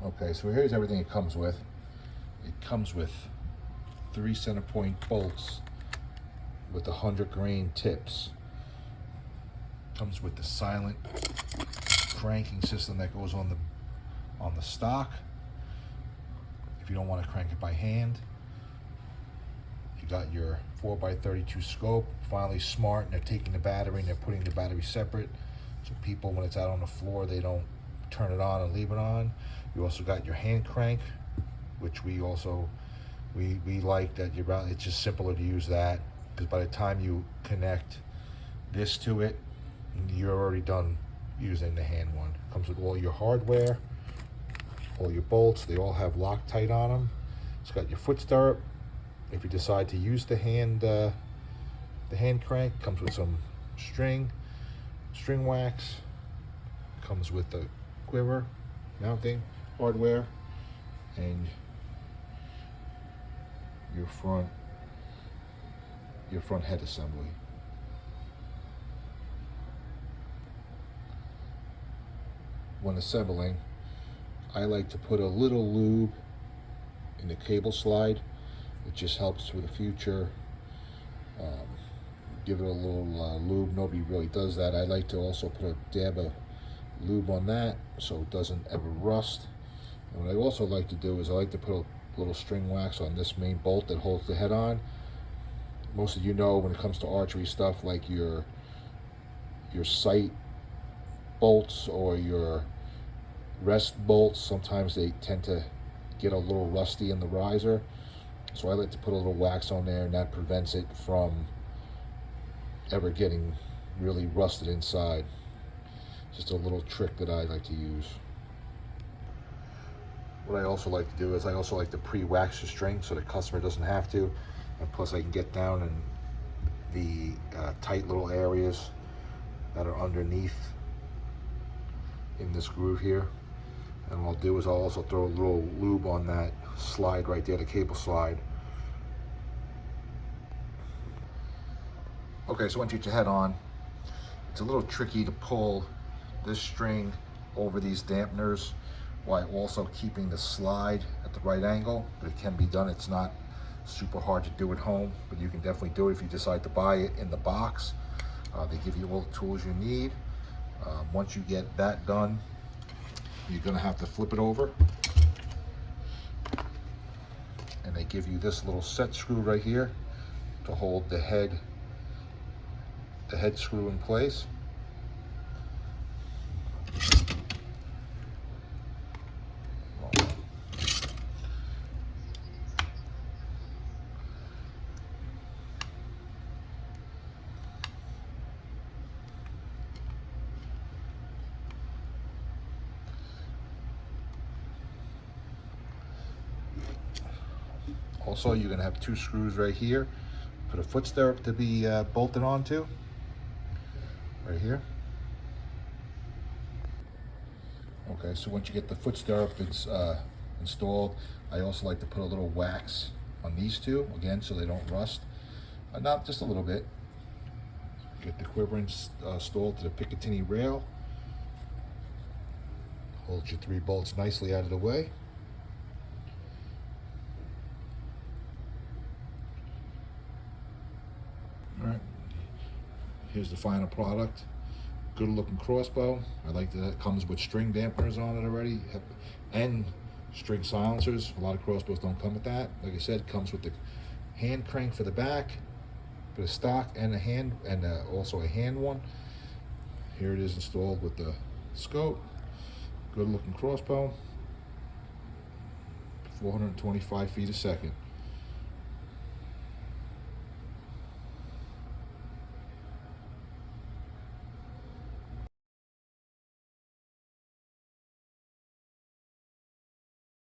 Okay, so here's everything it comes with. It comes with 3 Centerpoint bolts with 100 grain tips. Comes with the silent cranking system that goes on the stock. If you don't want to crank it by hand, you got your 4x32 scope. Finally smart, and they're taking the battery and they're putting the battery separate, so people, when it's out on the floor, they don't turn it on and leave it on. You also got your hand crank, which we like that. It's just simpler to use that, because by the time you connect this to it, you're already done using the hand one. It comes with all your hardware, all your bolts. They all have Loctite on them. It's got your foot stirrup. If you decide to use the hand crank, comes with some string wax. Comes with the quiver, mounting hardware, and your front head assembly. When assembling, I like to put a little lube in the cable slide. It just helps for the future. Give it a little lube. Nobody really does that. I like to also put a dab of lube on that so it doesn't ever rust. And what I also like to do is I like to put a little string wax on this main bolt that holds the head on. Most of you know, when it comes to archery stuff, like your sight bolts or your rest bolts, sometimes they tend to get a little rusty in the riser. So I like to put a little wax on there, and that prevents it from ever getting really rusted inside. Just a little trick that I like to use. What I also like to do is I also like to pre-wax the string so the customer doesn't have to, and plus I can get down in the tight little areas that are underneath in this groove here. And what I'll do is I'll also throw a little lube on that slide right there, the cable slide. Okay, so once you get your head on, it's a little tricky to pull this string over these dampeners while also keeping the slide at the right angle, but it can be done. It's not super hard to do at home, but you can definitely do it if you decide to buy it in the box. They give you all the tools you need. Once you get that done, you're gonna have to flip it over, and they give you this little set screw right here to hold the head screw in place. Also, you're going to have 2 screws right here for the foot stirrup to be bolted onto, right here. Okay, so once you get the foot stirrup installed, I also like to put a little wax on these 2, again, so they don't rust. Not just a little bit. Get the quiver installed to the Picatinny rail. Hold your 3 bolts nicely out of the way. Alright, here's the final product. Good looking crossbow. I like that it comes with string dampeners on it already, and string silencers. A lot of crossbows don't come with that. Like I said, it comes with the hand crank for the back, for the stock, and a hand, and also a hand one. Here it is installed with the scope. Good looking crossbow. 425 feet a second.